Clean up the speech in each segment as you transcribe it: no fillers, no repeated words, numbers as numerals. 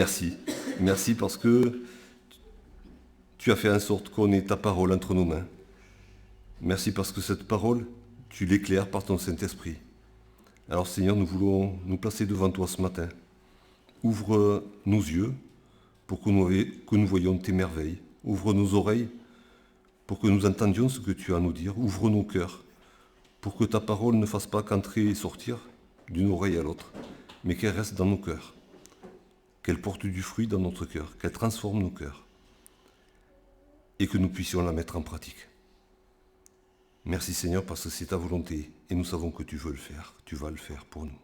Merci. Merci parce que tu as fait en sorte qu'on ait ta parole entre nos mains. Merci parce que cette parole, tu l'éclaires par ton Saint-Esprit. Alors Seigneur, nous voulons nous placer devant toi ce matin. Ouvre nos yeux pour que nous voyions tes merveilles. Ouvre nos oreilles pour que nous entendions ce que tu as à nous dire. Ouvre nos cœurs pour que ta parole ne fasse pas qu'entrer et sortir d'une oreille à l'autre, mais qu'elle reste dans nos cœurs, qu'elle porte du fruit dans notre cœur, qu'elle transforme nos cœurs et que nous puissions la mettre en pratique. Merci Seigneur parce que c'est ta volonté et nous savons que tu veux le faire, tu vas le faire pour nous.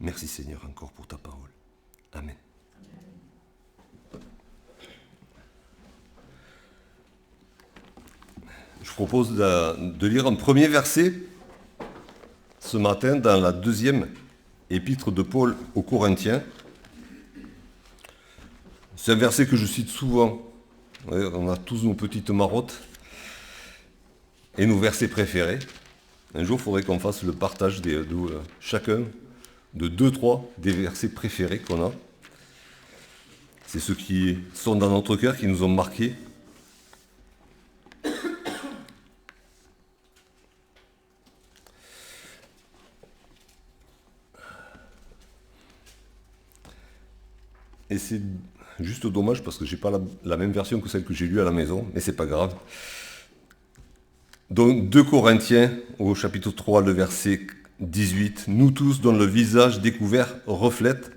Merci Seigneur encore pour ta parole. Amen. Je vous propose de lire un premier verset ce matin dans la deuxième épître de Paul aux Corinthiens. C'est un verset que je cite souvent. On a tous nos petites marottes et nos versets préférés. Un jour, il faudrait qu'on fasse le partage de chacun de 2-3 des versets préférés qu'on a. C'est ceux qui sont dans notre cœur, qui nous ont marqués. Et c'est juste dommage parce que je n'ai pas la même version que celle que j'ai lue à la maison, mais c'est pas grave. Donc 2 Corinthiens au chapitre 3, le verset 18. Nous tous dont le visage découvert reflète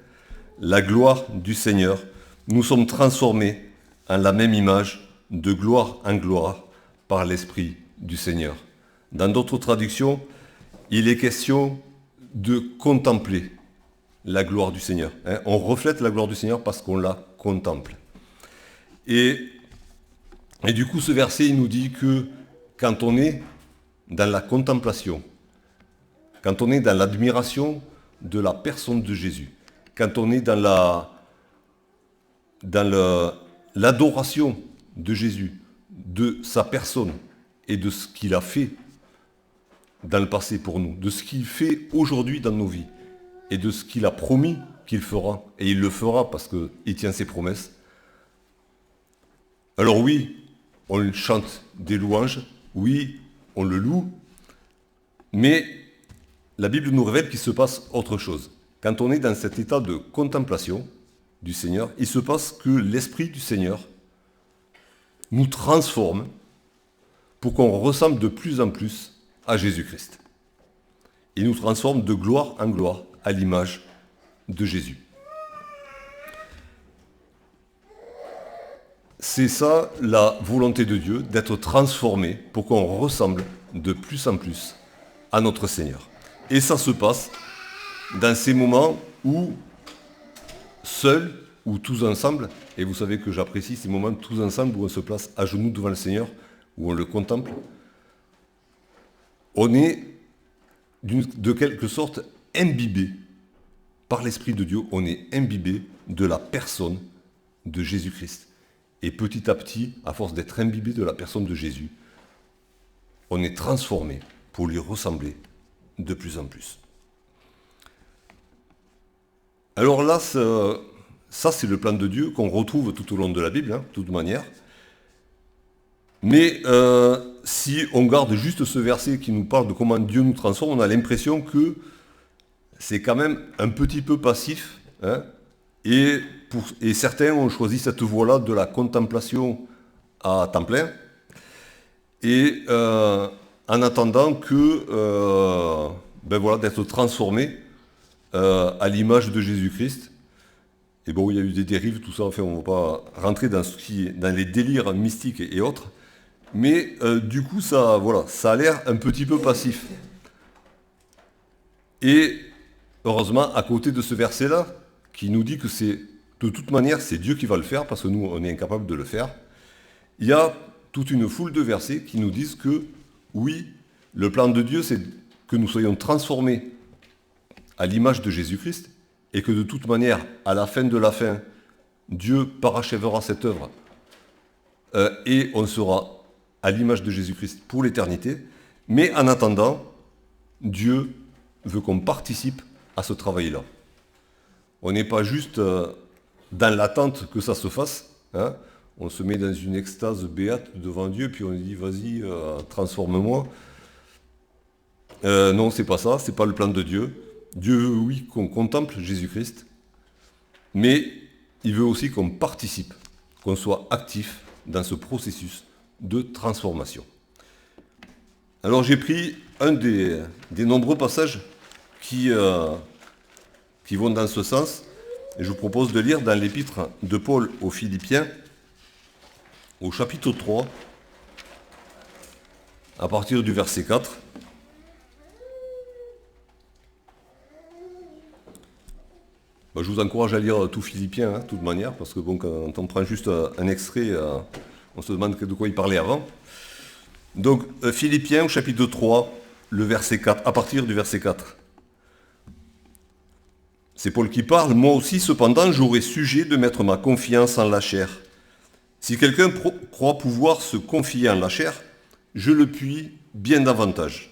la gloire du Seigneur, nous sommes transformés en la même image de gloire en gloire par l'Esprit du Seigneur. Dans d'autres traductions, il est question de contempler la gloire du Seigneur. On reflète la gloire du Seigneur parce qu'on la contemple. Et du coup, ce verset, il nous dit que quand on est dans la contemplation, quand on est dans l'admiration de la personne de Jésus, quand on est dans l'adoration de Jésus, de sa personne et de ce qu'il a fait dans le passé pour nous, de ce qu'il fait aujourd'hui dans nos vies et de ce qu'il a promis qu'il fera, et il le fera parce qu'il tient ses promesses. Alors oui, on chante des louanges, oui, on le loue, mais la Bible nous révèle qu'il se passe autre chose. Quand on est dans cet état de contemplation du Seigneur, il se passe que l'Esprit du Seigneur nous transforme pour qu'on ressemble de plus en plus à Jésus-Christ. Il nous transforme de gloire en gloire à l'image de Jésus. C'est ça la volonté de Dieu, d'être transformé pour qu'on ressemble de plus en plus à notre Seigneur. Et ça se passe dans ces moments où, seuls ou tous ensemble, et vous savez que j'apprécie ces moments tous ensemble où on se place à genoux devant le Seigneur, où on le contemple, on est de quelque sorte imbibé par l'Esprit de Dieu, on est imbibé de la personne de Jésus-Christ. Et petit à petit, à force d'être imbibé de la personne de Jésus, on est transformé pour lui ressembler de plus en plus. Alors là, ça c'est le plan de Dieu qu'on retrouve tout au long de la Bible, de toute manière. Mais si on garde juste ce verset qui nous parle de comment Dieu nous transforme, on a l'impression que c'est quand même un petit peu passif. Et certains ont choisi cette voie-là de la contemplation à temps plein. Et en attendant que, d'être transformés à l'image de Jésus-Christ. Et bon, il y a eu des dérives, tout ça, enfin, on ne va pas rentrer dans les délires mystiques et autres. Mais du coup, ça a l'air un petit peu passif. Et heureusement, à côté de ce verset-là, qui nous dit que de toute manière, c'est Dieu qui va le faire, parce que nous, on est incapable de le faire, il y a toute une foule de versets qui nous disent que, oui, le plan de Dieu, c'est que nous soyons transformés à l'image de Jésus-Christ, et que de toute manière, à la fin de la fin, Dieu parachèvera cette œuvre, et on sera à l'image de Jésus-Christ pour l'éternité. Mais en attendant, Dieu veut qu'on participe à ce travail-là. On n'est pas juste dans l'attente que ça se fasse. Hein. On se met dans une extase béate devant Dieu, puis on dit vas-y, transforme-moi. Non, c'est pas ça, c'est pas le plan de Dieu. Dieu veut, oui, qu'on contemple Jésus-Christ, mais il veut aussi qu'on participe, qu'on soit actif dans ce processus de transformation. Alors j'ai pris un des nombreux passages qui vont dans ce sens, et je vous propose de lire dans l'épître de Paul aux Philippiens, au chapitre 3, à partir du verset 4. Je vous encourage à lire tout Philippiens, de toute manière, parce que bon, quand on prend juste un extrait, on se demande de quoi il parlait avant. Donc, Philippiens, au chapitre 3, le verset 4, à partir du verset 4. C'est Paul qui parle. « Moi aussi, cependant, j'aurai sujet de mettre ma confiance en la chair. Si quelqu'un croit pouvoir se confier en la chair, je le puis bien davantage.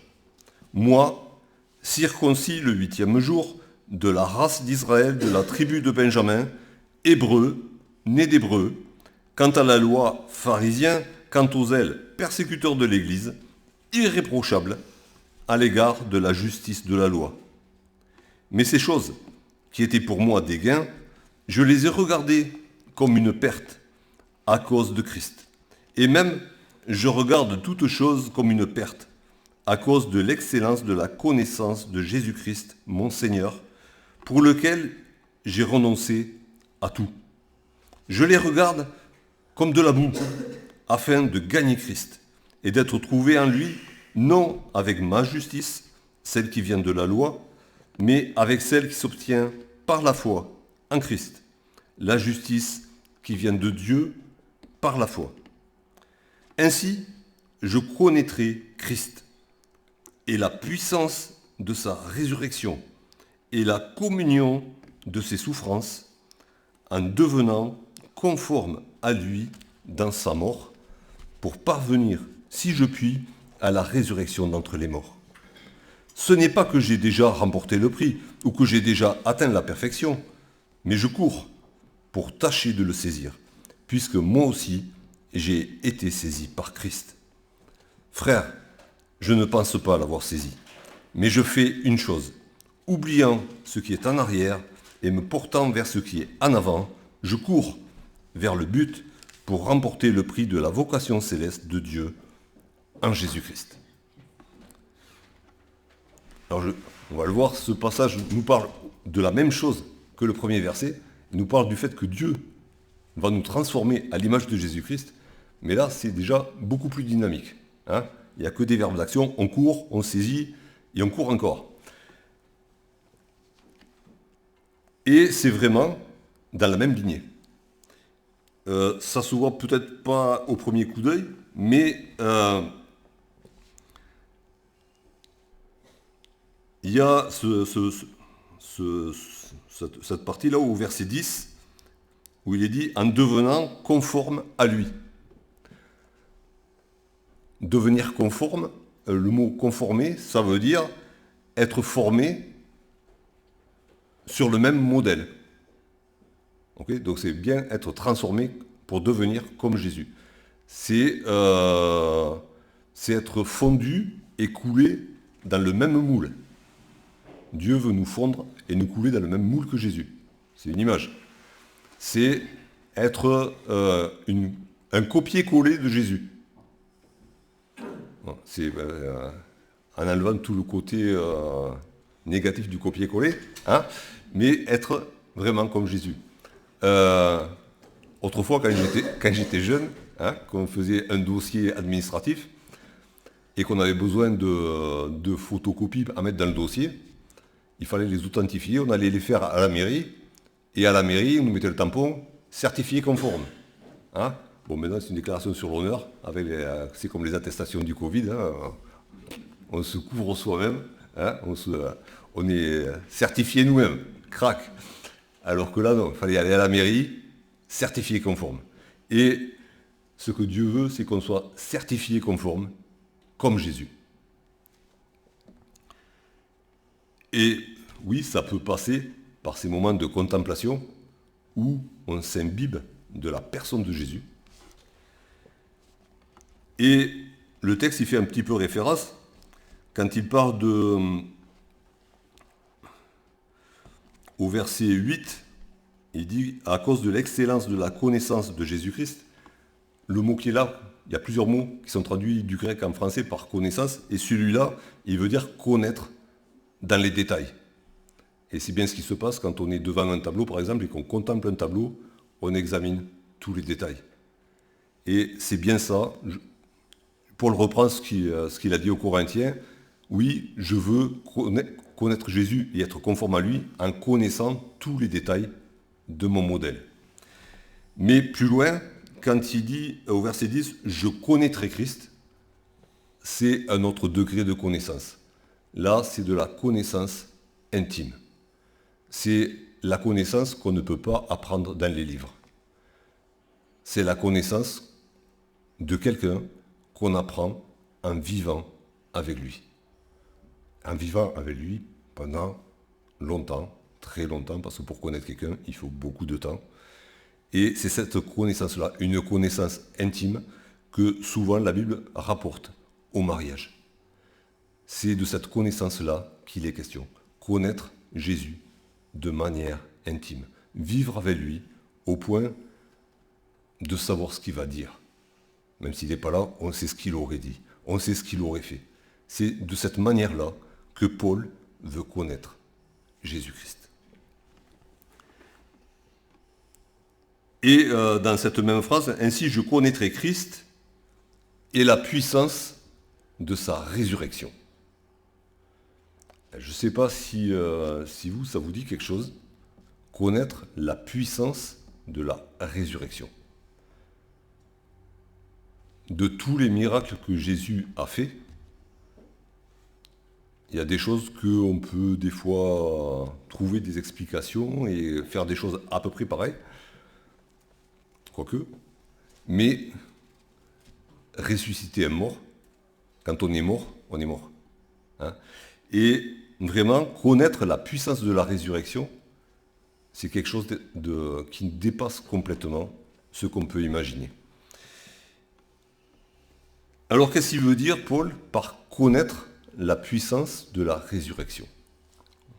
Moi, circoncis le 8e jour, de la race d'Israël, de la tribu de Benjamin, hébreu, né d'hébreu, quant à la loi, pharisien, quant aux zèles, persécuteur de l'Église, irréprochable à l'égard de la justice de la loi. Mais ces choses qui étaient pour moi des gains, je les ai regardées comme une perte à cause de Christ. Et même, je regarde toutes choses comme une perte à cause de l'excellence de la connaissance de Jésus-Christ, mon Seigneur, pour lequel j'ai renoncé à tout. Je les regarde comme de la boue, afin de gagner Christ et d'être trouvé en lui, non avec ma justice, celle qui vient de la loi, mais avec celle qui s'obtient par la foi en Christ, la justice qui vient de Dieu par la foi. Ainsi, je connaîtrai Christ et la puissance de sa résurrection et la communion de ses souffrances en devenant conforme à lui dans sa mort pour parvenir, si je puis, à la résurrection d'entre les morts. Ce n'est pas que j'ai déjà remporté le prix ou que j'ai déjà atteint la perfection, mais je cours pour tâcher de le saisir, puisque moi aussi j'ai été saisi par Christ. Frères, je ne pense pas l'avoir saisi, mais je fais une chose, oubliant ce qui est en arrière et me portant vers ce qui est en avant, je cours vers le but pour remporter le prix de la vocation céleste de Dieu en Jésus-Christ. Alors, on va le voir, ce passage nous parle de la même chose que le premier verset. Il nous parle du fait que Dieu va nous transformer à l'image de Jésus-Christ. Mais là, c'est déjà beaucoup plus dynamique. Hein. Il n'y a que des verbes d'action. On court, on saisit et on court encore. Et c'est vraiment dans la même lignée. Ça se voit peut-être pas au premier coup d'œil, mais il y a cette partie-là au verset 10, où il est dit « en devenant conforme à lui ». Devenir conforme, le mot « conformer », ça veut dire être formé sur le même modèle. Okay, donc c'est bien être transformé pour devenir comme Jésus. C'est être fondu et coulé dans le même moule. Dieu veut nous fondre et nous couler dans le même moule que Jésus. C'est une image. C'est être un copier-coller de Jésus. C'est en enlevant tout le côté négatif du copier-coller, hein, mais être vraiment comme Jésus. Autrefois, quand j'étais jeune, hein, qu'on faisait un dossier administratif et qu'on avait besoin de photocopies à mettre dans le dossier, il fallait les authentifier, on allait les faire à la mairie, et à la mairie, on nous mettait le tampon certifié conforme. Hein. Bon, maintenant, c'est une déclaration sur l'honneur, c'est comme les attestations du Covid, hein, on se couvre soi-même, hein, on est certifié nous-mêmes, crac. Alors que là, non, il fallait aller à la mairie, certifié conforme. Et ce que Dieu veut, c'est qu'on soit certifié conforme, comme Jésus. Et oui, ça peut passer par ces moments de contemplation, où on s'imbibe de la personne de Jésus. Et le texte y fait un petit peu référence quand il parle au verset 8, il dit « À cause de l'excellence de la connaissance de Jésus-Christ », le mot qui est là, il y a plusieurs mots qui sont traduits du grec en français par connaissance, et celui-là, il veut dire connaître dans les détails. Et c'est bien ce qui se passe quand on est devant un tableau, par exemple, et qu'on contemple un tableau, on examine tous les détails. Et c'est bien ça. Paul reprend ce qu'il a dit aux Corinthiens. Oui, je veux connaître Jésus et être conforme à lui en connaissant tous les détails de mon modèle. Mais plus loin, quand il dit au verset 10, je connaîtrai Christ, c'est un autre degré de connaissance. Là, c'est de la connaissance intime. C'est la connaissance qu'on ne peut pas apprendre dans les livres. C'est la connaissance de quelqu'un qu'on apprend en vivant avec lui. En vivant avec lui pendant longtemps, très longtemps, parce que pour connaître quelqu'un, il faut beaucoup de temps. Et c'est cette connaissance-là, une connaissance intime, que souvent la Bible rapporte au mariage. C'est de cette connaissance-là qu'il est question. Connaître Jésus de manière intime. Vivre avec lui au point de savoir ce qu'il va dire. Même s'il n'est pas là, on sait ce qu'il aurait dit. On sait ce qu'il aurait fait. C'est de cette manière-là que Paul veut connaître Jésus-Christ. Et dans cette même phrase, ainsi je connaîtrai Christ et la puissance de sa résurrection. Je ne sais pas si ça vous dit quelque chose, connaître la puissance de la résurrection. De tous les miracles que Jésus a fait, il y a des choses qu'on peut des fois trouver des explications et faire des choses à peu près pareilles, quoique, mais ressusciter un mort, quand on est mort, on est mort. Hein. Et vraiment, connaître la puissance de la résurrection, c'est quelque chose qui dépasse complètement ce qu'on peut imaginer. Alors, qu'est-ce qu'il veut dire, Paul, par connaître la puissance de la résurrection?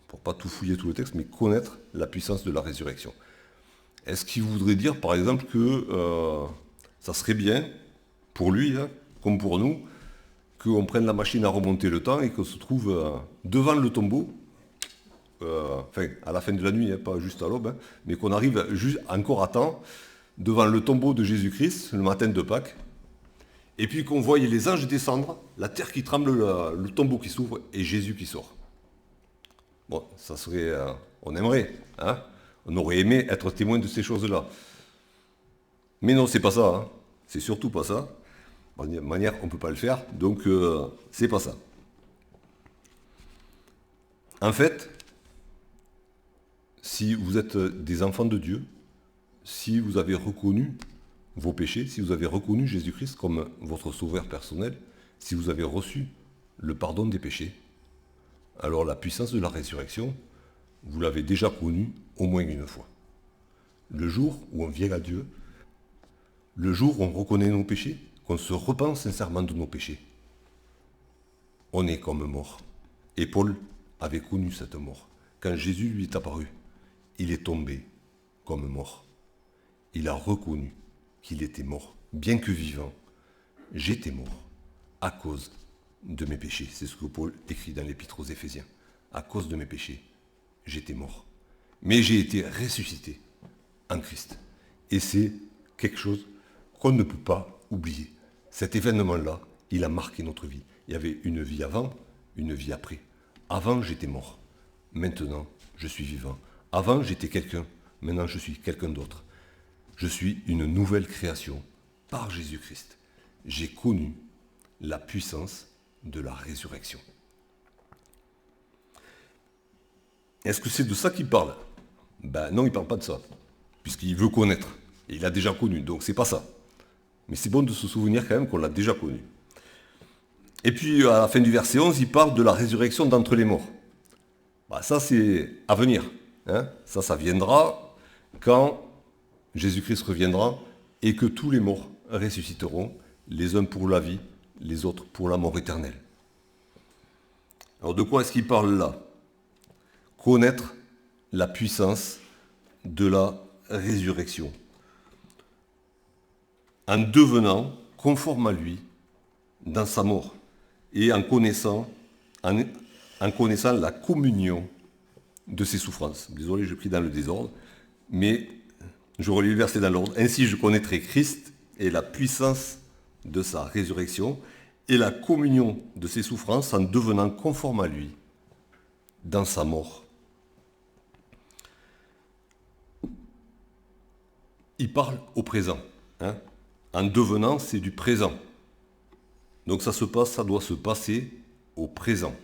Pour ne pas tout fouiller tout le texte, mais connaître la puissance de la résurrection. Est-ce qu'il voudrait dire, par exemple, que ça serait bien, pour lui, hein, comme pour nous, qu'on prenne la machine à remonter le temps et qu'on se trouve devant le tombeau, à la fin de la nuit, hein, pas juste à l'aube, hein, mais qu'on arrive juste encore à temps, devant le tombeau de Jésus-Christ, le matin de Pâques, et puis qu'on voyait les anges descendre, la terre qui tremble, le tombeau qui s'ouvre et Jésus qui sort. Bon, ça serait... on aimerait, hein, on aurait aimé être témoin de ces choses-là. Mais non, c'est pas ça, hein, c'est surtout pas ça. De manière, on ne peut pas le faire, donc c'est pas ça. En fait, si vous êtes des enfants de Dieu, si vous avez reconnu vos péchés, si vous avez reconnu Jésus-Christ comme votre sauveur personnel, si vous avez reçu le pardon des péchés, alors la puissance de la résurrection, vous l'avez déjà connue au moins une fois. Le jour où on vient à Dieu, le jour où on reconnaît nos péchés, qu'on se repent sincèrement de nos péchés, on est comme mort. Et Paul avait connu cette mort. Quand Jésus lui est apparu, il est tombé comme mort. Il a reconnu qu'il était mort. Bien que vivant, j'étais mort à cause de mes péchés. C'est ce que Paul écrit dans l'Épître aux Éphésiens. À cause de mes péchés, j'étais mort. Mais j'ai été ressuscité en Christ. Et c'est quelque chose qu'on ne peut pas oublier. Cet événement-là, il a marqué notre vie. Il y avait une vie avant, une vie après. Avant, j'étais mort. Maintenant, je suis vivant. Avant, j'étais quelqu'un. Maintenant, je suis quelqu'un d'autre. Je suis une nouvelle création par Jésus-Christ. J'ai connu la puissance de la résurrection. Est-ce que c'est de ça qu'il parle? Ben non, il ne parle pas de ça, puisqu'il veut connaître. Et il a déjà connu, donc c'est pas ça. Mais c'est bon de se souvenir quand même qu'on l'a déjà connu. Et puis à la fin du verset 11, il parle de la résurrection d'entre les morts. Ben, ça c'est à venir. Hein, ça viendra. quand Jésus-Christ reviendra et que tous les morts ressusciteront, les uns pour la vie, les autres pour la mort éternelle. Alors de quoi est-ce qu'il parle là? Connaître la puissance de la résurrection, en devenant conforme à lui dans sa mort et en connaissant la communion de ses souffrances. Désolé, j'ai pris dans le désordre, mais je relis le verset dans l'ordre. Ainsi je connaîtrai Christ et la puissance de sa résurrection et la communion de ses souffrances en devenant conforme à lui dans sa mort. Il parle au présent. En devenant, c'est du présent. Donc ça doit se passer au présent.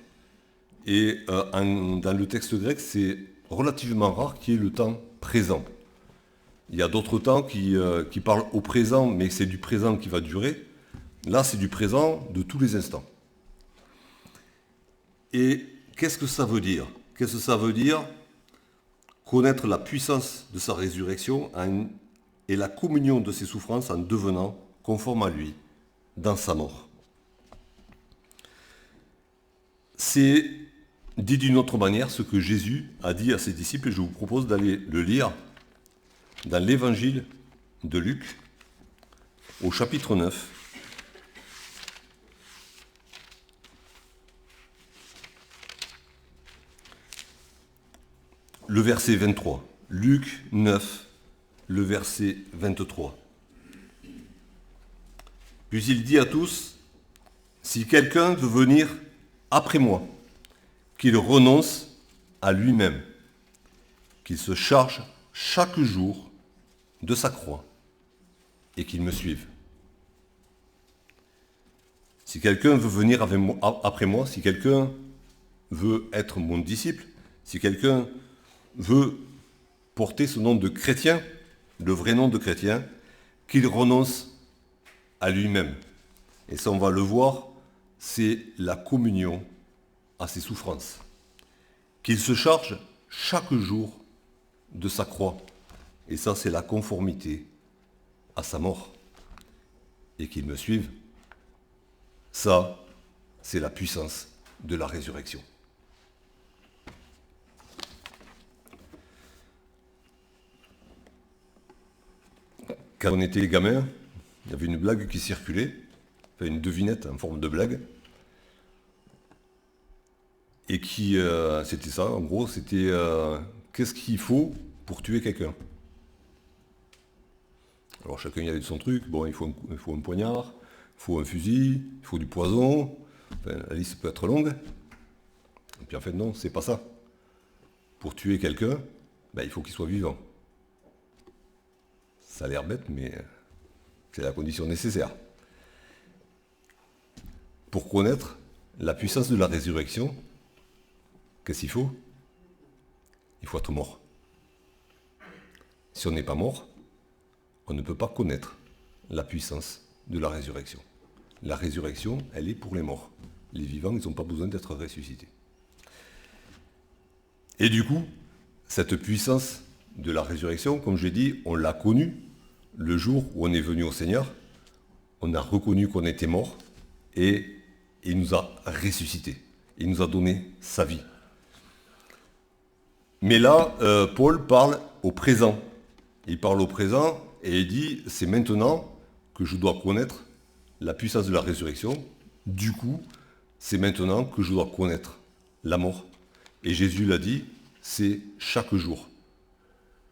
Et dans le texte grec, c'est relativement rare qu'il y ait le temps présent. Il y a d'autres temps qui parlent au présent, mais c'est du présent qui va durer. Là, c'est du présent de tous les instants. Et qu'est-ce que ça veut dire? Qu'est-ce que ça veut dire? Connaître la puissance de sa résurrection et la communion de ses souffrances en devenant conforme à lui dans sa mort. C'est dit d'une autre manière ce que Jésus a dit à ses disciples, et je vous propose d'aller le lire dans l'évangile de Luc, au chapitre 9. Le verset 23. Luc 9, le verset 23. Puis il dit à tous, si quelqu'un veut venir après moi, qu'il renonce à lui-même, qu'il se charge chaque jour de sa croix et qu'il me suive. Si quelqu'un veut venir après moi, si quelqu'un veut être mon disciple, si quelqu'un veut porter ce nom de chrétien, le vrai nom de chrétien, qu'il renonce à lui-même. Et ça, on va le voir, c'est la communion à ses souffrances. Qu'il se charge chaque jour de sa croix. Et ça, c'est la conformité à sa mort. Et qu'il me suive. Ça, c'est la puissance de la résurrection. Quand on était gamin, il y avait une blague qui circulait, enfin une devinette en forme de blague, et qui, c'était ça, en gros, c'était qu'est-ce qu'il faut pour tuer quelqu'un? Alors chacun y avait de son truc, bon, il faut un poignard, il faut un fusil, il faut du poison, enfin, la liste peut être longue, et puis en fait non, c'est pas ça. Pour tuer quelqu'un, il faut qu'il soit vivant. Ça a l'air bête, mais c'est la condition nécessaire. Pour connaître la puissance de la résurrection, qu'est-ce qu'il faut? Il faut être mort. Si on n'est pas mort, on ne peut pas connaître la puissance de la résurrection. La résurrection, elle est pour les morts. Les vivants, ils n'ont pas besoin d'être ressuscités. Et du coup, cette puissance de la résurrection, comme je l'ai dit, on l'a connue le jour où on est venu au Seigneur. On a reconnu qu'on était mort et il nous a ressuscités. Il nous a donné sa vie. Mais là, Paul parle au présent. Il parle au présent et il dit, c'est maintenant que je dois connaître la puissance de la résurrection. Du coup, c'est maintenant que je dois connaître la mort. Et Jésus l'a dit, c'est chaque jour.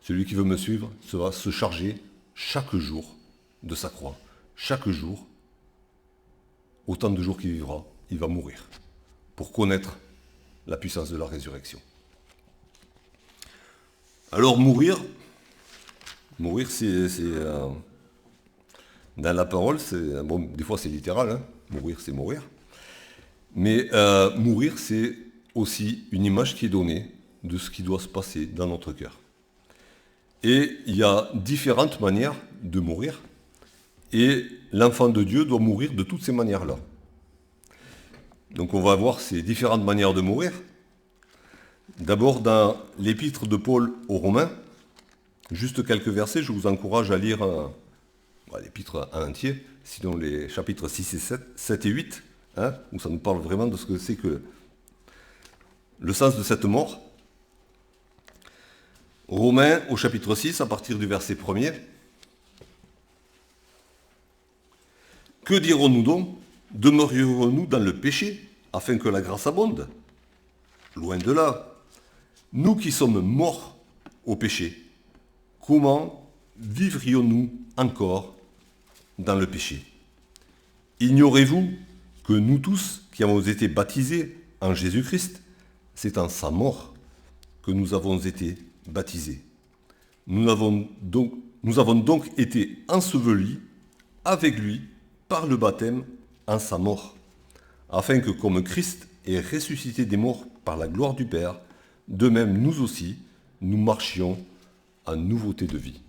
Celui qui veut me suivre va se charger chaque jour de sa croix. Chaque jour, autant de jours qu'il vivra, il va mourir pour connaître la puissance de la résurrection. Alors mourir, c'est dans la parole, bon, des fois c'est littéral, mourir c'est mourir, mais mourir c'est aussi une image qui est donnée de ce qui doit se passer dans notre cœur. Et il y a différentes manières de mourir, et l'enfant de Dieu doit mourir de toutes ces manières-là. Donc on va voir ces différentes manières de mourir. D'abord dans l'épître de Paul aux Romains, Juste quelques versets, je vous encourage à lire l'épître en entier, sinon les chapitres 6 et 7 et 8, hein, où ça nous parle vraiment de ce que c'est que le sens de cette mort. Romains au chapitre 6, à partir du verset 1er. Que dirons-nous donc? Demeurerons-nous dans le péché, afin que la grâce abonde? Loin de là. Nous qui sommes morts au péché, comment vivrions-nous encore dans le péché? Ignorez-vous que nous tous qui avons été baptisés en Jésus-Christ, c'est en sa mort que nous avons été baptisés. Nous avons donc été ensevelis avec lui par le baptême en sa mort, afin que comme Christ est ressuscité des morts par la gloire du Père, de même nous aussi, nous marchions en nouveauté de vie.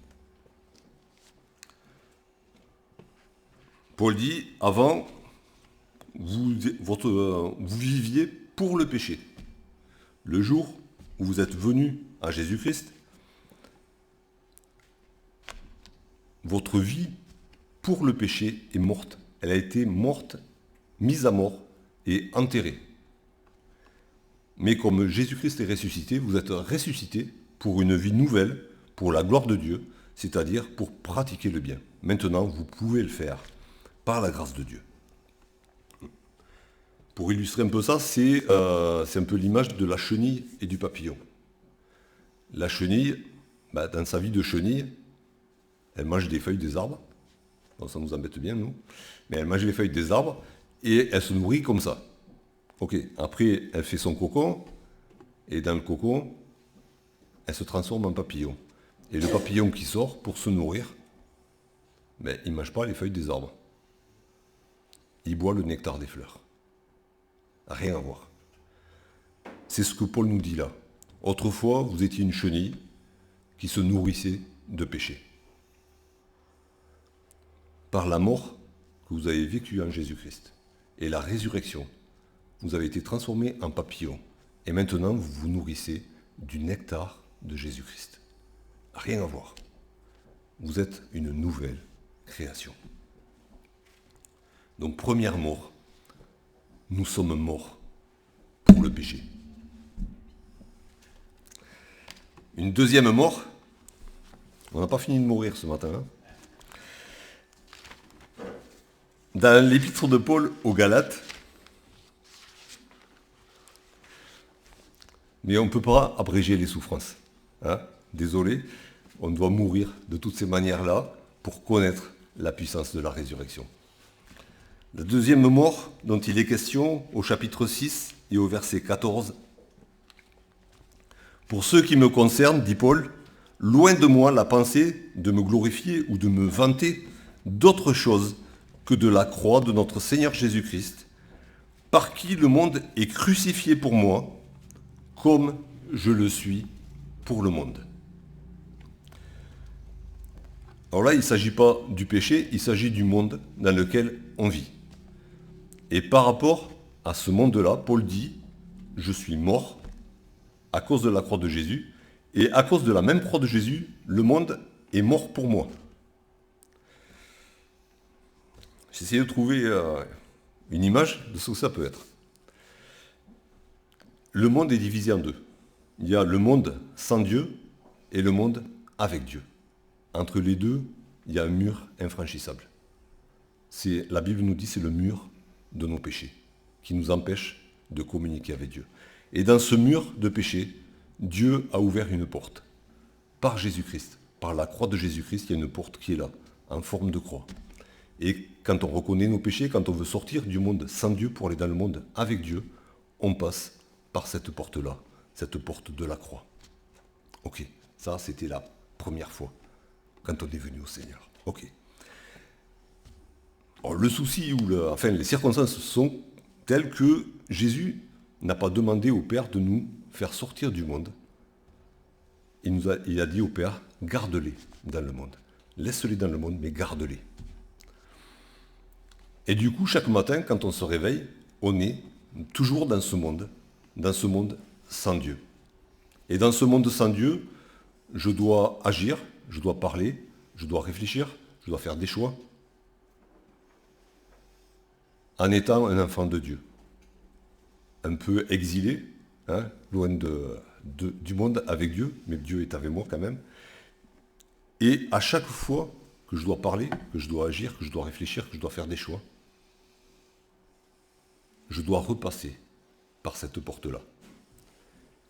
Paul dit, avant, vous viviez pour le péché. Le jour où vous êtes venus à Jésus-Christ, votre vie pour le péché est morte. Elle a été morte, mise à mort et enterrée. Mais comme Jésus-Christ est ressuscité, vous êtes ressuscité pour une vie nouvelle, pour la gloire de Dieu, c'est-à-dire pour pratiquer le bien. Maintenant, vous pouvez le faire par la grâce de Dieu. Pour illustrer un peu ça, c'est un peu l'image de la chenille et du papillon. La chenille, dans sa vie de chenille, elle mange des feuilles des arbres. Bon, ça nous embête bien, nous. Mais elle mange les feuilles des arbres et elle se nourrit comme ça. Ok, après, elle fait son cocon, et dans le cocon, elle se transforme en papillon. Et le papillon qui sort pour se nourrir, il ne mange pas les feuilles des arbres. Il boit le nectar des fleurs. Rien à voir. C'est ce que Paul nous dit là. Autrefois, vous étiez une chenille qui se nourrissait de péché. Par la mort que vous avez vécue en Jésus-Christ et la résurrection, vous avez été transformé en papillon. Et maintenant, vous vous nourrissez du nectar de Jésus-Christ. Rien à voir. Vous êtes une nouvelle création. Donc, première mort, nous sommes morts pour le péché. Une deuxième mort, on n'a pas fini de mourir ce matin. Hein. Dans l'épître de Paul aux Galates, mais on ne peut pas abréger les souffrances. Hein. Désolé, on doit mourir de toutes ces manières-là pour connaître la puissance de la résurrection. La deuxième mort dont il est question au chapitre 6 et au verset 14. Pour ce qui me concerne, dit Paul, loin de moi la pensée de me glorifier ou de me vanter d'autre chose que de la croix de notre Seigneur Jésus-Christ, par qui le monde est crucifié pour moi, comme je le suis pour le monde. Alors là, il ne s'agit pas du péché, il s'agit du monde dans lequel on vit. Et par rapport à ce monde-là, Paul dit, je suis mort à cause de la croix de Jésus, et à cause de la même croix de Jésus, le monde est mort pour moi. J'ai essayé de trouver une image de ce que ça peut être. Le monde est divisé en deux. Il y a le monde sans Dieu et le monde avec Dieu. Entre les deux, il y a un mur infranchissable. La Bible nous dit c'est le mur de nos péchés qui nous empêche de communiquer avec Dieu. Et dans ce mur de péché, Dieu a ouvert une porte. Par Jésus-Christ, par la croix de Jésus-Christ, il y a une porte qui est là, en forme de croix. Et quand on reconnaît nos péchés, quand on veut sortir du monde sans Dieu pour aller dans le monde avec Dieu, on passe par cette porte-là, cette porte de la croix. Ok, ça c'était la première fois, quand on est venu au Seigneur. Ok. Alors, le souci, les circonstances sont telles que Jésus n'a pas demandé au Père de nous faire sortir du monde. Il a dit au Père, garde-les dans le monde. Laisse-les dans le monde, mais garde-les. Et du coup, chaque matin, quand on se réveille, on est toujours dans ce monde sans Dieu. Et dans ce monde sans Dieu, je dois agir, je dois parler, je dois réfléchir, je dois faire des choix en étant un enfant de Dieu. Un peu exilé, hein, loin du monde avec Dieu, mais Dieu est avec moi quand même. Et à chaque fois que je dois parler, que je dois agir, que je dois réfléchir, que je dois faire des choix, je dois repasser par cette porte-là.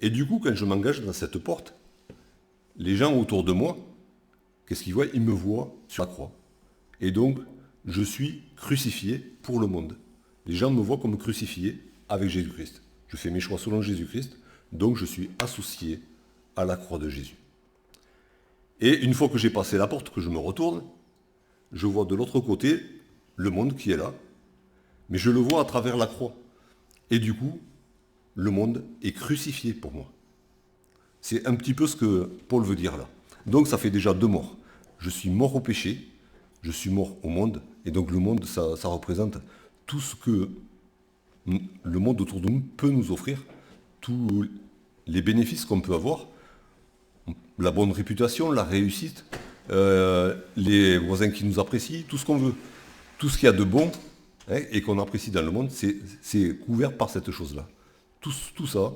Et du coup, quand je m'engage dans cette porte, les gens autour de moi, qu'est-ce qu'ils voient? Ils me voient sur la croix. Et donc, je suis crucifié pour le monde. Les gens me voient comme crucifié avec Jésus-Christ. Je fais mes choix selon Jésus-Christ, donc je suis associé à la croix de Jésus. Et une fois que j'ai passé la porte, que je me retourne, je vois de l'autre côté le monde qui est là, mais je le vois à travers la croix. Et du coup, le monde est crucifié pour moi. C'est un petit peu ce que Paul veut dire là. Donc ça fait déjà 2 morts. Je suis mort au péché, je suis mort au monde, et donc le monde, ça représente tout ce que le monde autour de nous peut nous offrir, tous les bénéfices qu'on peut avoir, la bonne réputation, la réussite, les voisins qui nous apprécient, tout ce qu'on veut. Tout ce qu'il y a de bon, hein, et qu'on apprécie dans le monde, c'est couvert par cette chose-là. Tout ça,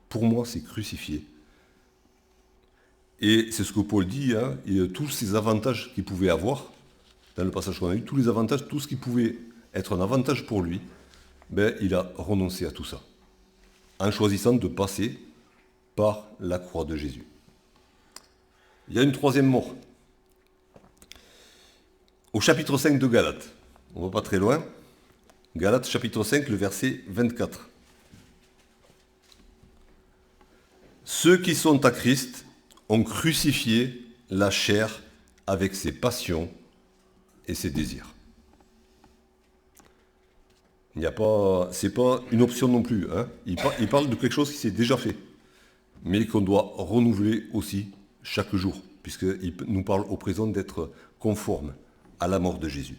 pour moi, c'est crucifié. Et c'est ce que Paul dit, hein, et tous ces avantages qu'il pouvait avoir, dans le passage qu'on a eu, tous les avantages, tout ce qui pouvait être un avantage pour lui, ben, il a renoncé à tout ça, en choisissant de passer par la croix de Jésus. Il y a une 3e mort. Au chapitre 5 de Galates, on ne va pas très loin, Galates chapitre 5, le verset 24. Ceux qui sont à Christ ont crucifié la chair avec ses passions et ses désirs. C'est pas une option non plus, hein. Il parle de quelque chose qui s'est déjà fait, mais qu'on doit renouveler aussi chaque jour, puisqu'il nous parle au présent d'être conforme à la mort de Jésus.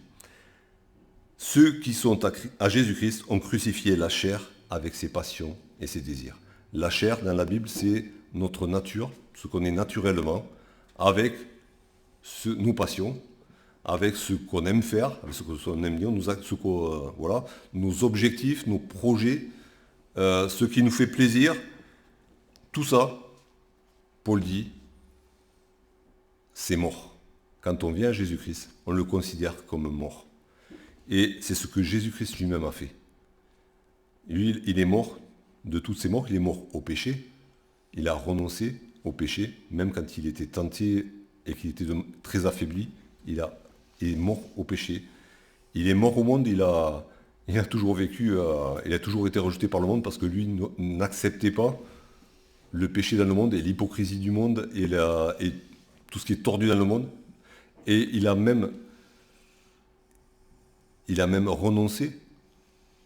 Ceux qui sont à Jésus-Christ ont crucifié la chair avec ses passions et ses désirs. La chair, dans la Bible, c'est notre nature, ce qu'on est naturellement, avec nos passions, avec ce qu'on aime faire, avec ce qu'on aime dire, nos objectifs, nos projets, ce qui nous fait plaisir. Tout ça, Paul dit, c'est mort. Quand on vient à Jésus-Christ, on le considère comme mort. Et c'est ce que Jésus-Christ lui-même a fait. Lui, il est mort de toutes ces morts, il est mort au péché, il a renoncé au péché, même quand il était tenté et qu'il était très affaibli, il est mort au péché. Il est mort au monde, il a toujours vécu, il a toujours été rejeté par le monde parce que lui n'acceptait pas le péché dans le monde et l'hypocrisie du monde et tout ce qui est tordu dans le monde. Et il a même renoncé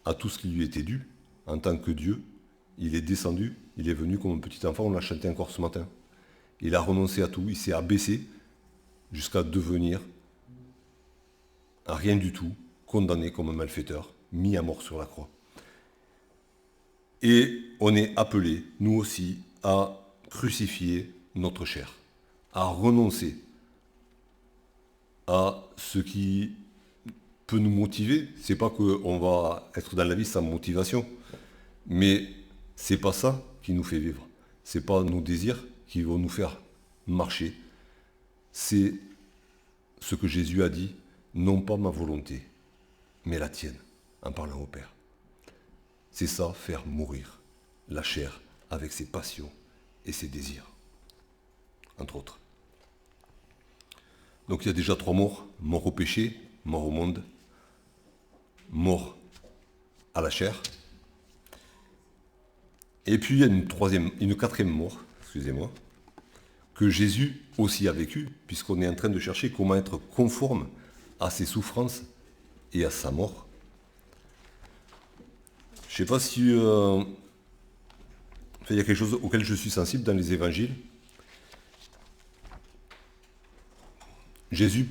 à tout ce qui lui était dû en tant que Dieu. Il est descendu, il est venu comme un petit enfant, on l'a chanté encore ce matin. Il a renoncé à tout, il s'est abaissé jusqu'à devenir à rien du tout, condamné comme un malfaiteur, mis à mort sur la croix. Et on est appelé, nous aussi, à crucifier notre chair, à renoncer à ce qui peut nous motiver. C'est pas qu'on va être dans la vie sans motivation, mais c'est pas ça qui nous fait vivre. C'est pas nos désirs qui vont nous faire marcher. C'est ce que Jésus a dit, non pas ma volonté, mais la tienne, en parlant au Père. C'est ça, faire mourir la chair avec ses passions et ses désirs, entre autres. Donc il y a déjà 3 morts, mort au péché, mort au monde, mort à la chair. Et puis il y a une 4e mort, excusez-moi, que Jésus aussi a vécu, puisqu'on est en train de chercher comment être conforme à ses souffrances et à sa mort. Je ne sais pas si il y a quelque chose auquel je suis sensible dans les évangiles. Jésus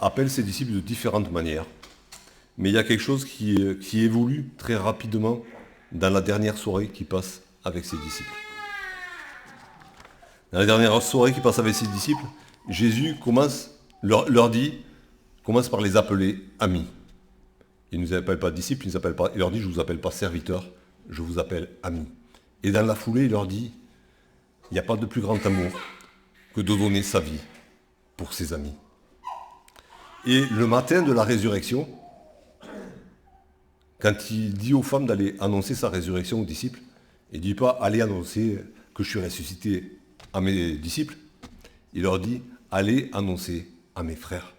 appelle ses disciples de différentes manières, mais il y a quelque chose qui évolue très rapidement dans la dernière soirée qu'il passe avec ses disciples. Dans la dernière soirée qu'il passe avec ses disciples, Jésus leur dit, commence par les appeler amis. Il ne nous appelle pas disciples, il leur dit, je ne vous appelle pas serviteurs, je vous appelle amis. Et dans la foulée, il leur dit, il n'y a pas de plus grand amour que de donner sa vie pour ses amis. Et le matin de la résurrection, quand il dit aux femmes d'aller annoncer sa résurrection aux disciples, il ne dit pas allez annoncer que je suis ressuscité à mes disciples, il leur dit allez annoncer à mes frères.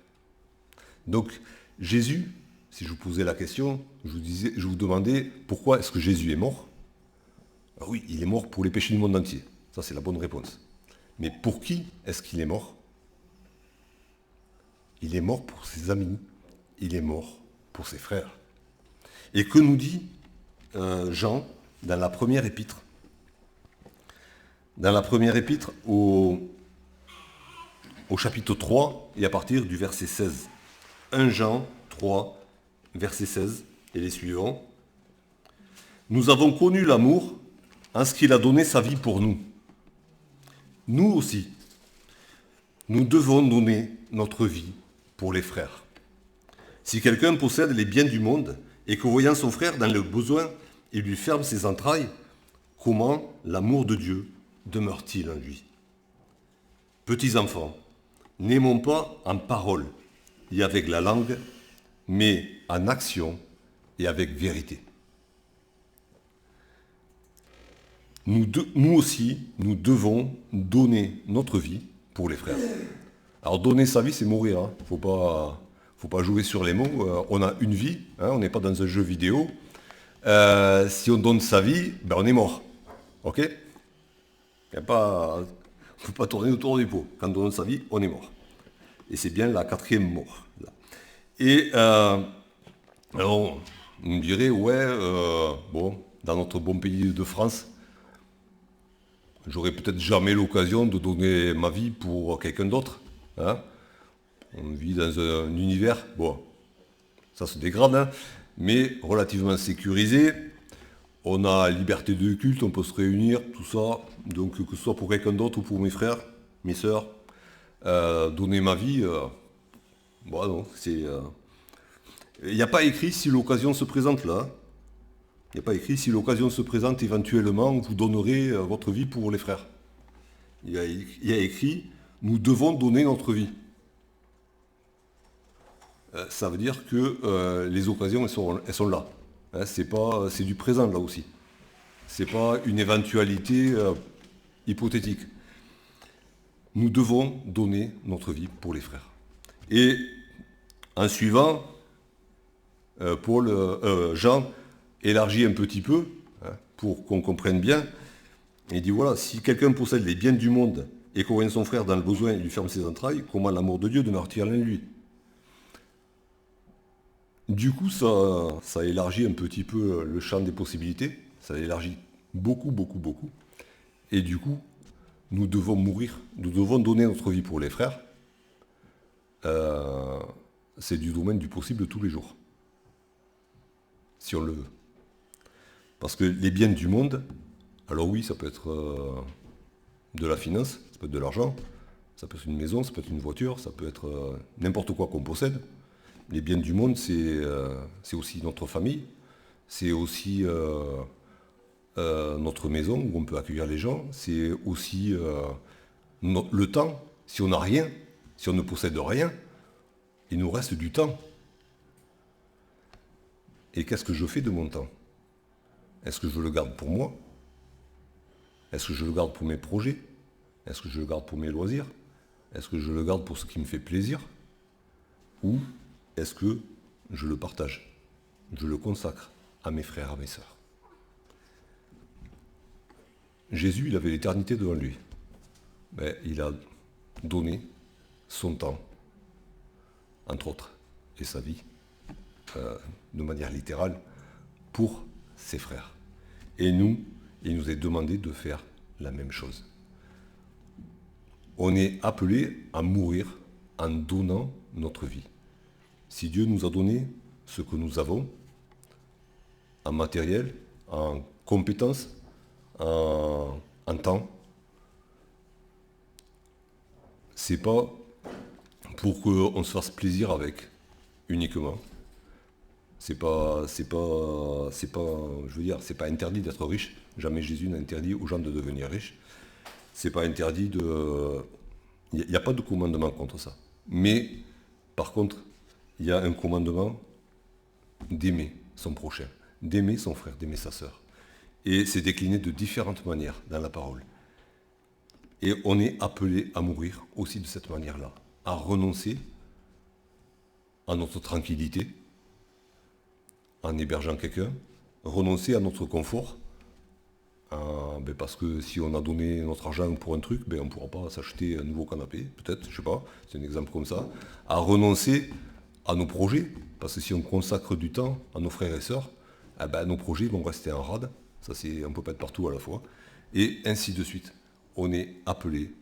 Donc Jésus, si je vous posais la question, je vous demandais pourquoi est-ce que Jésus est mort? Alors oui, il est mort pour les péchés du monde entier, ça c'est la bonne réponse. Mais pour qui est-ce qu'il est mort? Il est mort pour ses amis, il est mort pour ses frères. Et que nous dit Jean dans la première épître? Dans la première épître au chapitre 3 et à partir du verset 16. 1 Jean 3, verset 16 et les suivants. Nous avons connu l'amour en ce qu'il a donné sa vie pour nous. Nous aussi, nous devons donner notre vie pour les frères. Si quelqu'un possède les biens du monde et que voyant son frère dans le besoin, il lui ferme ses entrailles, comment l'amour de Dieu demeure-t-il en lui? Petits enfants, n'aimons pas en parole et avec la langue, mais en action et avec vérité. Nous aussi, nous devons donner notre vie pour les frères. Alors donner sa vie, c'est mourir. Hein. Faut pas jouer sur les mots. On a une vie, hein, on n'est pas dans un jeu vidéo. Si on donne sa vie, ben on est mort. Ok? Il ne faut pas tourner autour du pot. Quand on donne sa vie, on est mort. Et c'est bien la 4e mort. Là. Et alors, on me dirait, ouais, bon, dans notre bon pays de France, j'aurais peut-être jamais l'occasion de donner ma vie pour quelqu'un d'autre. Hein. On vit dans un univers, bon, ça se dégrade, hein, mais relativement sécurisé. On a liberté de culte, on peut se réunir, tout ça. Donc que ce soit pour quelqu'un d'autre ou pour mes frères, mes sœurs, donner ma vie, bon non, c'est... Il n'y a pas écrit si l'occasion se présente là. Il n'y a pas écrit si l'occasion se présente éventuellement, vous donnerez votre vie pour les frères. Il y a écrit, nous devons donner notre vie. Ça veut dire que les occasions, elles sont là. Hein, c'est du présent là aussi. C'est pas une éventualité hypothétique. Nous devons donner notre vie pour les frères. Et en suivant, Jean élargit un petit peu, hein, pour qu'on comprenne bien. Il dit voilà, si quelqu'un possède les biens du monde et qu'on voit son frère dans le besoin et lui ferme ses entrailles, comment l'amour de Dieu demeure-t-il en lui? Du coup, ça élargit un petit peu le champ des possibilités, ça élargit beaucoup, beaucoup, beaucoup. Et du coup, nous devons mourir, nous devons donner notre vie pour les frères. C'est du domaine du possible tous les jours, si on le veut. Parce que les biens du monde, alors oui, ça peut être de la finance, ça peut être de l'argent, ça peut être une maison, ça peut être une voiture, ça peut être n'importe quoi qu'on possède. Les biens du monde, c'est aussi notre famille, c'est aussi notre maison où on peut accueillir les gens, c'est aussi le temps. Si on n'a rien, si on ne possède rien, il nous reste du temps. Et qu'est-ce que je fais de mon temps? Est-ce que je le garde pour moi? Est-ce que je le garde pour mes projets? Est-ce que je le garde pour mes loisirs? Est-ce que je le garde pour ce qui me fait plaisir? Ou est-ce que je le partage? Je le consacre à mes frères, à mes sœurs. Jésus, il avait l'éternité devant lui. Mais il a donné son temps, entre autres, et sa vie, de manière littérale, pour ses frères. Et nous, il nous est demandé de faire la même chose. On est appelé à mourir en donnant notre vie. Si Dieu nous a donné ce que nous avons, en matériel, en compétences, en temps, c'est pas pour qu'on se fasse plaisir avec uniquement. Je veux dire, c'est pas interdit d'être riche. Jamais Jésus n'a interdit aux gens de devenir riches. C'est pas interdit de. Il n'y a pas de commandement contre ça. Mais, par contre, il y a un commandement d'aimer son prochain, d'aimer son frère, d'aimer sa sœur. Et c'est décliné de différentes manières dans la parole. Et on est appelé à mourir aussi de cette manière-là, à renoncer à notre tranquillité, en hébergeant quelqu'un, renoncer à notre confort, parce que si on a donné notre argent pour un truc, on ne pourra pas s'acheter un nouveau canapé, peut-être, je sais pas, c'est un exemple comme ça, à renoncer à nos projets, parce que si on consacre du temps à nos frères et sœurs, nos projets vont rester en rade, ça c'est, on ne peut pas être partout à la fois, et ainsi de suite. On est appelé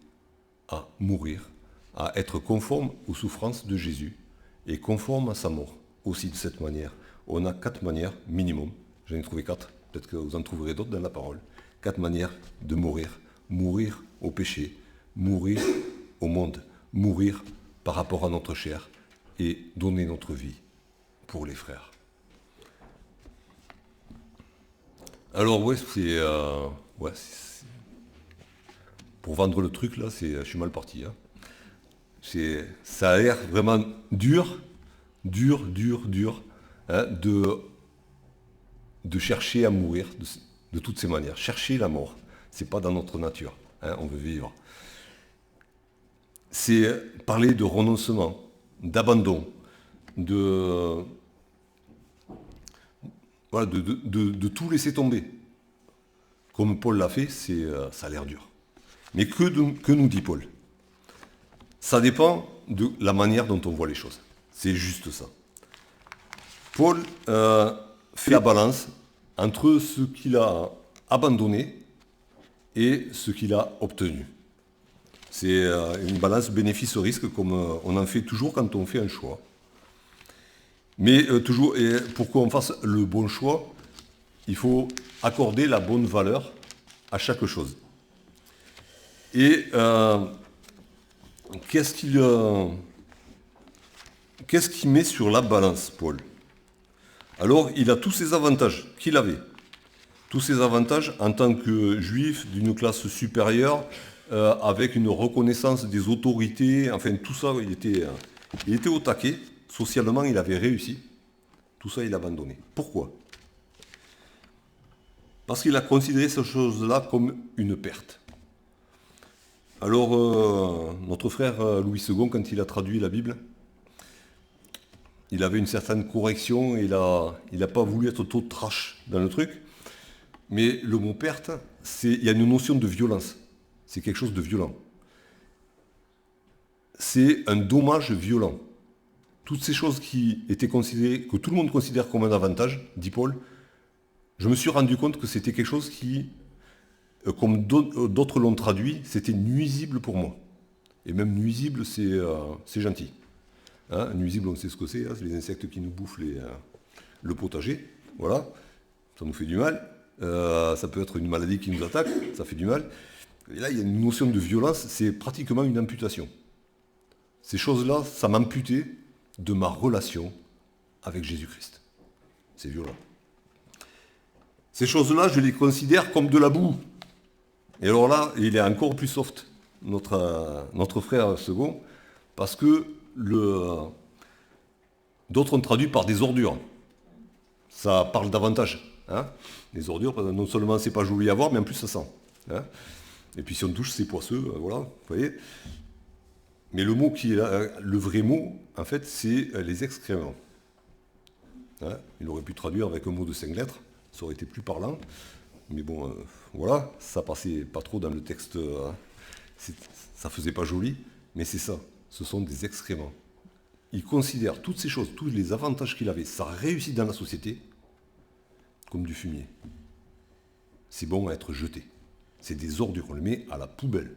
à mourir, à être conforme aux souffrances de Jésus, et conforme à sa mort, aussi de cette manière. On a 4 manières minimum, j'en ai trouvé 4, peut-être que vous en trouverez d'autres dans la parole, 4 manières de mourir. Mourir au péché, mourir au monde, mourir par rapport à notre chair et donner notre vie pour les frères. Alors pour vendre le truc là, je suis mal parti. Hein. Ça a l'air vraiment dur, hein, de chercher à mourir de toutes ces manières. Chercher la mort, c'est pas dans notre nature. Hein, on veut vivre. C'est parler de renoncement, d'abandon, de tout laisser tomber. Comme Paul l'a fait, ça a l'air dur. Mais que nous dit Paul? Ça dépend de la manière dont on voit les choses. C'est juste ça. Paul fait la balance entre ce qu'il a abandonné et ce qu'il a obtenu. C'est une balance bénéfice-risque comme on en fait toujours quand on fait un choix. Mais toujours, et pour qu'on fasse le bon choix, il faut accorder la bonne valeur à chaque chose. Et qu'est-ce qu'il met sur la balance, Paul? Alors, il a tous ces avantages qu'il avait. Tous ces avantages en tant que juif d'une classe supérieure, avec une reconnaissance des autorités, enfin tout ça, il était au taquet. Socialement, il avait réussi. Tout ça, il a abandonné. Pourquoi? Parce qu'il a considéré ces choses-là comme une perte. Alors, notre frère Louis II, quand il a traduit la Bible, il avait une certaine correction, il n'a pas voulu être trop trash dans le truc. Mais le mot perte, il y a une notion de violence. C'est quelque chose de violent. C'est un dommage violent. Toutes ces choses qui étaient considérées, que tout le monde considère comme un avantage, dit Paul, je me suis rendu compte que c'était quelque chose qui, comme d'autres l'ont traduit, c'était nuisible pour moi. Et même nuisible, c'est gentil. Hein, nuisible, on sait ce que c'est, hein, c'est les insectes qui nous bouffent le potager. Voilà, ça nous fait du mal. Ça peut être une maladie qui nous attaque, ça fait du mal. Et là, il y a une notion de violence, c'est pratiquement une amputation. Ces choses-là, ça m'amputait de ma relation avec Jésus-Christ. C'est violent. Ces choses-là, je les considère comme de la boue. Et alors là, il est encore plus soft, notre frère second, parce que d'autres ont traduit par des ordures. Ça parle davantage. Hein, les ordures, non seulement c'est pas joli à voir, mais en plus ça sent. Hein. Et puis si on touche, c'est poisseux, voilà, vous voyez. Mais le mot qui est là, le vrai mot, en fait, c'est les excréments. Hein, il aurait pu traduire avec un mot de 5 lettres, ça aurait été plus parlant. Mais bon, voilà, ça passait pas trop dans le texte, ça faisait pas joli, mais c'est ça, ce sont des excréments. Il considère toutes ces choses, tous les avantages qu'il avait, ça réussit dans la société, comme du fumier. C'est bon à être jeté. C'est des ordures, on les met à la poubelle.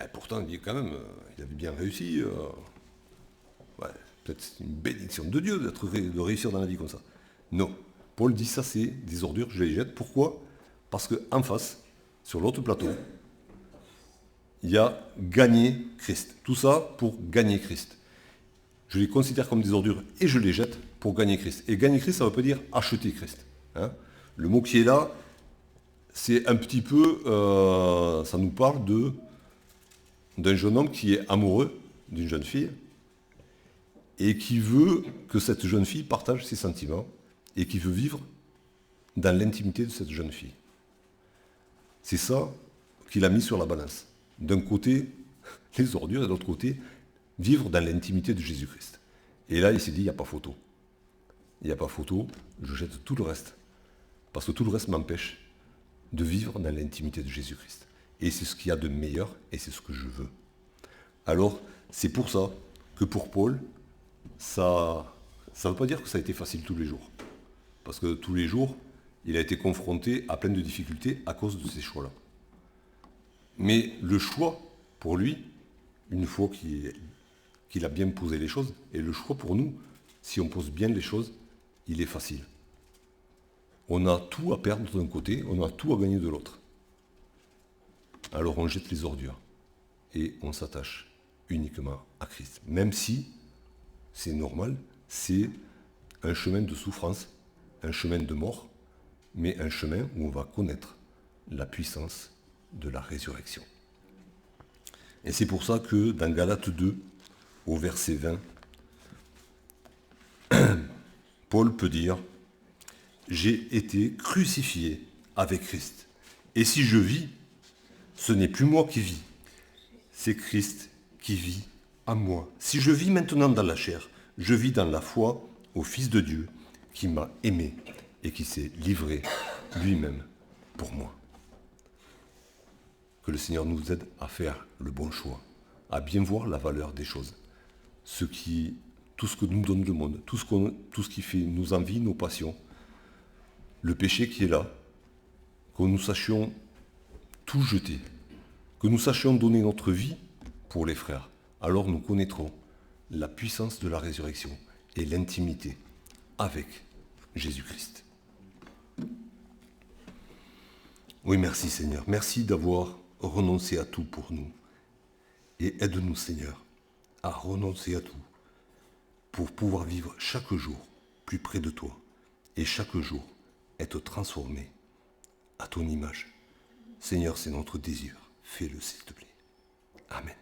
Et pourtant, il dit quand même, il avait bien réussi. Peut-être c'est une bénédiction de Dieu de réussir dans la vie comme ça. Non. Paul dit ça, c'est des ordures, je les jette. Pourquoi? Parce qu'en face, sur l'autre plateau, il y a gagner Christ. Tout ça pour gagner Christ. Je les considère comme des ordures et je les jette pour gagner Christ. Et gagner Christ, ça ne veut pas dire acheter Christ. Hein. Le mot qui est là, c'est un petit peu, ça nous parle d'un jeune homme qui est amoureux d'une jeune fille et qui veut que cette jeune fille partage ses sentiments et qui veut vivre dans l'intimité de cette jeune fille. C'est ça qu'il a mis sur la balance. D'un côté, les ordures, et de l'autre côté, vivre dans l'intimité de Jésus-Christ. Et là, il s'est dit, il n'y a pas photo. Il n'y a pas photo, je jette tout le reste. Parce que tout le reste m'empêche de vivre dans l'intimité de Jésus-Christ. Et c'est ce qu'il y a de meilleur, et c'est ce que je veux. Alors, c'est pour ça que pour Paul, ça ne veut pas dire que ça a été facile tous les jours. Parce que tous les jours, il a été confronté à plein de difficultés à cause de ces choix-là. Mais le choix, pour lui, une fois qu'il a bien posé les choses, et le choix pour nous, si on pose bien les choses, il est facile. On a tout à perdre d'un côté, on a tout à gagner de l'autre. Alors on jette les ordures et on s'attache uniquement à Christ. Même si, c'est normal, c'est un chemin de souffrance, un chemin de mort, mais un chemin où on va connaître la puissance de la résurrection. Et c'est pour ça que dans Galates 2, au verset 20, Paul peut dire « J'ai été crucifié avec Christ. Et si je vis, ce n'est plus moi qui vis, c'est Christ qui vit en moi. Si je vis maintenant dans la chair, je vis dans la foi au Fils de Dieu qui m'a aimé et qui s'est livré lui-même pour moi. » Que le Seigneur nous aide à faire le bon choix, à bien voir la valeur des choses. Tout ce que nous donne le monde, tout ce qui fait nos envies, nos passions, le péché qui est là, que nous sachions tout jeter, que nous sachions donner notre vie pour les frères. Alors nous connaîtrons la puissance de la résurrection et l'intimité avec Jésus-Christ. Oui, merci Seigneur. Merci d'avoir renoncé à tout pour nous. Et aide-nous Seigneur à renoncer à tout pour pouvoir vivre chaque jour plus près de toi et chaque jour être transformé à ton image. Seigneur, c'est notre désir. Fais-le s'il te plaît. Amen.